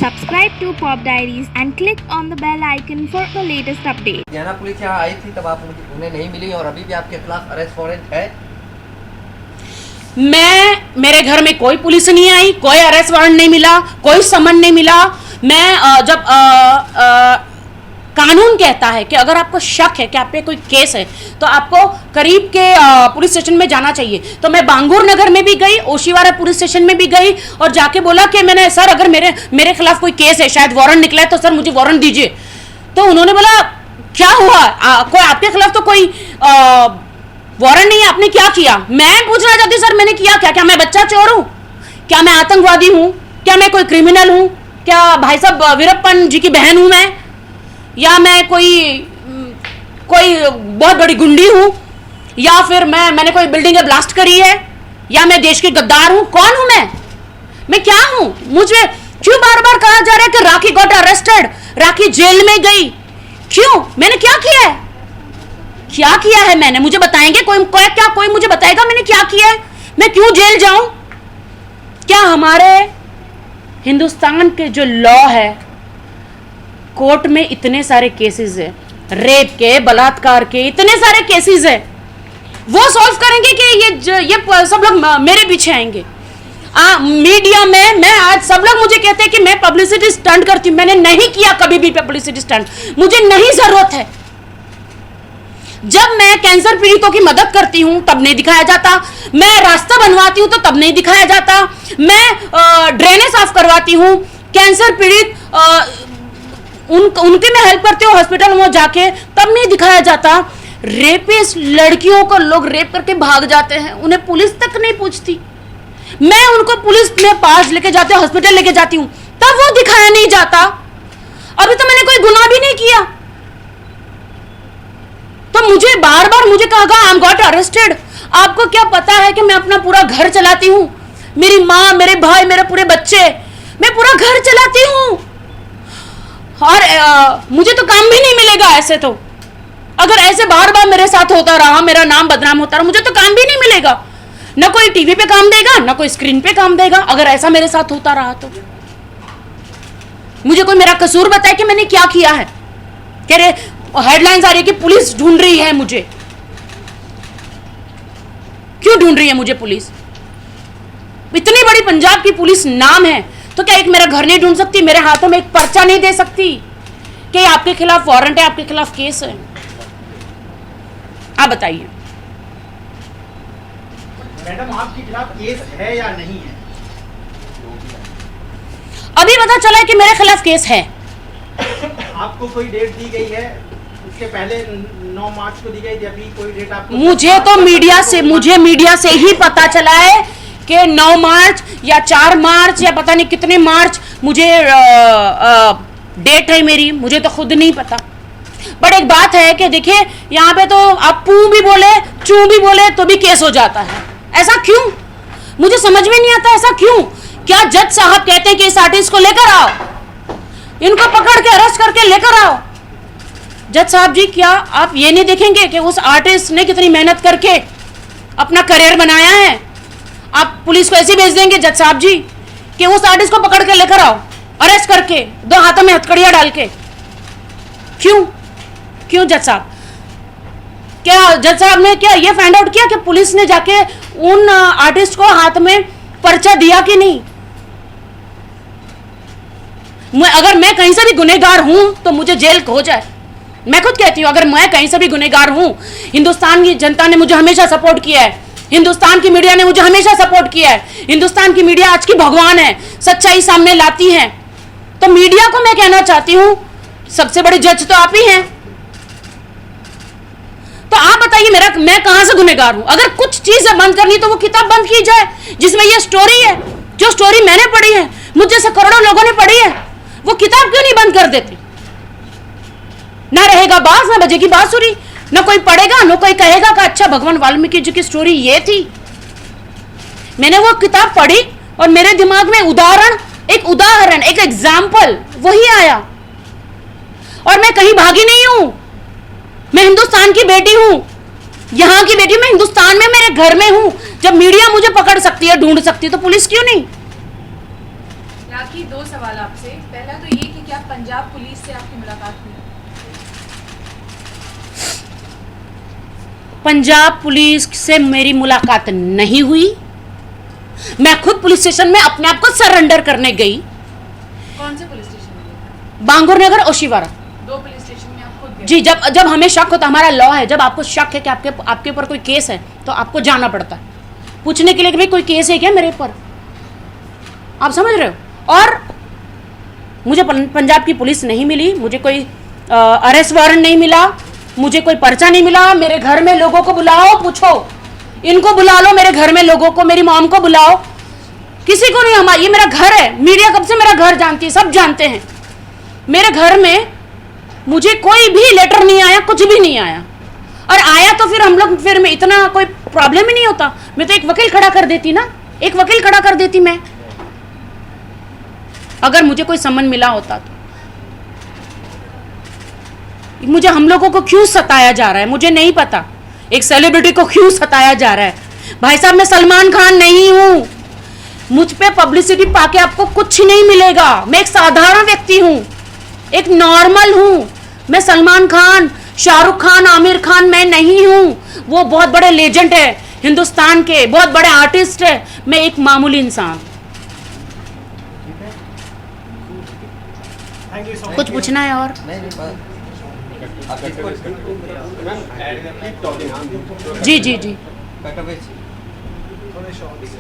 Subscribe to Pop Diaries and click on the bell icon for the latest update. Haryana police यहाँ आई थी तब आप उन्हें नहीं मिली और अभी भी आपके खिलाफ अरेस्ट वारंट है। मेरे घर में कोई पुलिस नहीं आई, कोई अरेस्ट वारंट नहीं मिला, कोई समन नहीं मिला। मैं जब कानून कहता है कि अगर आपको शक है कि आप पे कोई केस है तो आपको करीब के पुलिस स्टेशन में जाना चाहिए। तो मैं बांगूर नगर में भी गई, ओशीवारा पुलिस स्टेशन में भी गई और जाके बोला कि मैंने सर अगर मेरे खिलाफ कोई केस है, शायद वारंट निकला है तो सर मुझे वारंट दीजिए। तो उन्होंने बोला क्या हुआ, कोई आपके खिलाफ तो कोई वारंट नहीं है, आपने क्या किया? मैं पूछना चाहती सर मैंने किया क्या? क्या मैं बच्चा चोर हूँ? क्या मैं आतंकवादी हूँ? क्या मैं कोई क्रिमिनल हूँ? क्या भाई साहब वीरप्पन जी की बहन हूँ मैं? या मैं कोई बहुत बड़ी गुंडी हूँ? या फिर मैंने कोई बिल्डिंग ब्लास्ट करी है? या मैं देश के गद्दार हूँ? कौन हूँ मैं क्या हूँ? मुझे क्यों बार बार कहा जा रहा है कि राखी गॉट अरेस्टेड, राखी जेल में गई? क्यों? मैंने क्या किया है? क्या किया है मैंने? मुझे बताएंगे कोई मुझे बताएगा मैंने क्या किया है? मैं क्यों जेल जाऊं? क्या हमारे हिंदुस्तान के जो लॉ है, कोर्ट में इतने सारे केसेस है, रेप के, बलात्कार के इतने सारे केसेस है, वो सॉल्व करेंगे कि ये सब लोग मेरे पीछे आएंगे? मीडिया में मैं आज सब लोग मुझे कहते हैं कि मैं पब्लिसिटी स्टंट करती हूं। मैंने नहीं किया कभी भी पब्लिसिटी स्टंट, मुझे नहीं जरूरत है। जब मैं कैंसर पीड़ितों की मदद करती हूं तब नहीं दिखाया जाता, मैं रास्ता बनवाती हूं तो तब नहीं दिखाया जाता, मैं ड्रेनेज साफ करवाती हूं, कैंसर पीड़ित उनकी मैं हेल्प करती हूँ हॉस्पिटल में जाके, तब नहीं दिखाया जाता। रेपिस्ट लड़कियों को लोग रेप करके भाग जाते हैं, उन्हें पुलिस तक नहीं पूछती। मैं उनको पुलिस में पास लेके जाती हूँ, हॉस्पिटल लेके जाती हूँ, तब वो दिखाया नहीं जाता। अभी तो मैंने कोई गुनाह भी नहीं किया, तो मुझे बार बार मुझे कहा गया आई एम गॉट अरेस्टेड। आपको क्या पता है कि मैं अपना पूरा घर चलाती हूँ? मेरी माँ, मेरे भाई, मेरे पूरे बच्चे, मैं पूरा घर चलाती हूँ और मुझे तो काम भी नहीं मिलेगा ऐसे। तो अगर ऐसे बार बार मेरे साथ होता रहा, मेरा नाम बदनाम होता रहा, मुझे तो काम भी नहीं मिलेगा। ना कोई टीवी पे काम देगा, ना कोई स्क्रीन पे काम देगा। अगर ऐसा मेरे साथ होता रहा तो मुझे कोई मेरा कसूर बताए कि मैंने क्या किया है। कह रहे हेडलाइंस आ रही है कि पुलिस ढूंढ रही है मुझे। क्यों ढूंढ रही है मुझे पुलिस? इतनी बड़ी पंजाब की पुलिस नाम है, तो क्या एक मेरा घर नहीं ढूंढ सकती? मेरे हाथों में एक पर्चा नहीं दे सकती कि आपके खिलाफ वारंट है, आपके खिलाफ केस है? आप बताइए मैडम, आपके खिलाफ केस है या नहीं है? अभी पता चला है कि मेरे खिलाफ केस है। आपको कोई डेट दी गई है? उसके पहले 9 मार्च को दी गई थी, अभी कोई डेट आपको? मुझे मीडिया से ही पता चला है कि 9 मार्च या 4 मार्च या पता नहीं कितने मार्च मुझे डेट है मेरी, मुझे तो खुद नहीं पता। बट एक बात है कि देखिए यहाँ पे तो आप पू भी बोले, चू भी बोले तो भी केस हो जाता है। ऐसा क्यों? मुझे समझ में नहीं आता ऐसा क्यों? क्या जज साहब कहते हैं कि इस आर्टिस्ट को लेकर आओ, इनको पकड़ के अरेस्ट करके लेकर आओ? जज साहब जी, क्या आप ये नहीं देखेंगे कि उस आर्टिस्ट ने कितनी मेहनत करके अपना करियर बनाया है? आप पुलिस को ऐसे भेज देंगे जज साहब जी कि उस आर्टिस्ट को पकड़ के लेकर आओ, अरेस्ट करके, 2 हाथों में हथकड़ियां डाल के? क्यों जज साहब? क्या जज साहब ने क्या ये फाइंड आउट किया कि पुलिस ने जाके उन आर्टिस्ट को हाथ में पर्चा दिया कि नहीं? अगर मैं कहीं से भी गुनहगार हूं तो मुझे जेल हो जाए। मैं खुद कहती हूं अगर मैं कहीं से भी गुनहगार हूं, हिंदुस्तान की जनता ने मुझे हमेशा सपोर्ट किया है, हिंदुस्तान की मीडिया ने मुझे हमेशा सपोर्ट किया है, हिंदुस्तान की मीडिया आज की भगवान है, सच्चाई सामने लाती है। तो मीडिया को मैं कहना चाहती हूं सबसे बड़े जज तो आप ही हैं। तो आप बताइए मैं कहां से गुनहगार हूं? अगर कुछ चीजें बंद करनी तो वो किताब बंद की जाए जिसमें ये स्टोरी है। जो स्टोरी मैंने पढ़ी है, मुझ जैसे करोड़ों लोगों ने पढ़ी है, वो किताब क्यों नहीं बंद कर देती? ना रहेगा बाज, ना बजेगी बांसुरी, ना कोई पढ़ेगा, ना कोई कहेगा कि अच्छा भगवान वाल्मीकि जी की स्टोरी ये थी। मैंने वो किताब पढ़ी और मेरे दिमाग में एक उदाहरण, एक एग्जाम्पल वही आया। और मैं कहीं भागी नहीं हूं, मैं हिंदुस्तान की बेटी हूं, यहां की बेटी। मैं हिंदुस्तान में मेरे घर में हूं। जब मीडिया मुझे पकड़ सकती है, ढूंढ सकती है, तो पुलिस क्यों नहीं? राखी, 2 सवाल आपसे। पहला तो ये कि क्या पंजाब पुलिस से आपकी मुलाकात हुई? पंजाब पुलिस से मेरी मुलाकात नहीं हुई। मैं खुद पुलिस स्टेशन में अपने आप को सरेंडर करने गई। कौन से पुलिस स्टेशन में? बांगुर नगर ओशिवारा। 2 पुलिस स्टेशन में आप खुद गए? जी, जब हमें शक होता, हमारा लॉ है, जब आपको शक है कि आपके ऊपर कोई केस है तो आपको जाना पड़ता है पूछने के लिए कि भाई कोई केस है क्या मेरे ऊपर। आप समझ रहे हो। और मुझे पंजाब की पुलिस नहीं मिली, मुझे कोई अरेस्ट वारंट नहीं मिला, मुझे कोई पर्चा नहीं मिला। मेरे घर में लोगों को बुलाओ, पूछो, इनको बुला लो, मेरे घर में लोगों को, मेरी मॉम को बुलाओ, किसी को नहीं। हमारा ये मेरा घर है, मीडिया कब से मेरा घर जानती है, सब जानते हैं। मेरे घर में मुझे कोई भी लेटर नहीं आया, कुछ भी नहीं आया। और आया तो फिर हम लोग, फिर में इतना कोई प्रॉब्लम ही नहीं होता। मैं तो एक वकील खड़ा कर देती ना, एक वकील खड़ा कर देती मैं, अगर मुझे कोई सम्मन मिला होता तो। मुझे हम लोगों को क्यों सताया जा रहा है मुझे नहीं पता। एक सेलिब्रिटी को क्यों सताया जा रहा है। भाई साहब, मैं सलमान खान नहीं हूं। मुझ पे पब्लिसिटी पाके आपको कुछ नहीं मिलेगा। मैं एक साधारण व्यक्ति हूं, एक नॉर्मल हूं। मैं सलमान खान, शाहरुख खान, आमिर खान मैं नहीं हूं। वो बहुत बड़े लेजेंड है हिंदुस्तान के, बहुत बड़े आर्टिस्ट है। मैं एक मामूली इंसान। Thank you so much. कुछ पूछना है और? नहीं नहीं बस आप इसको जी जी जी। कटोवेच थोड़े शॉर्ट्स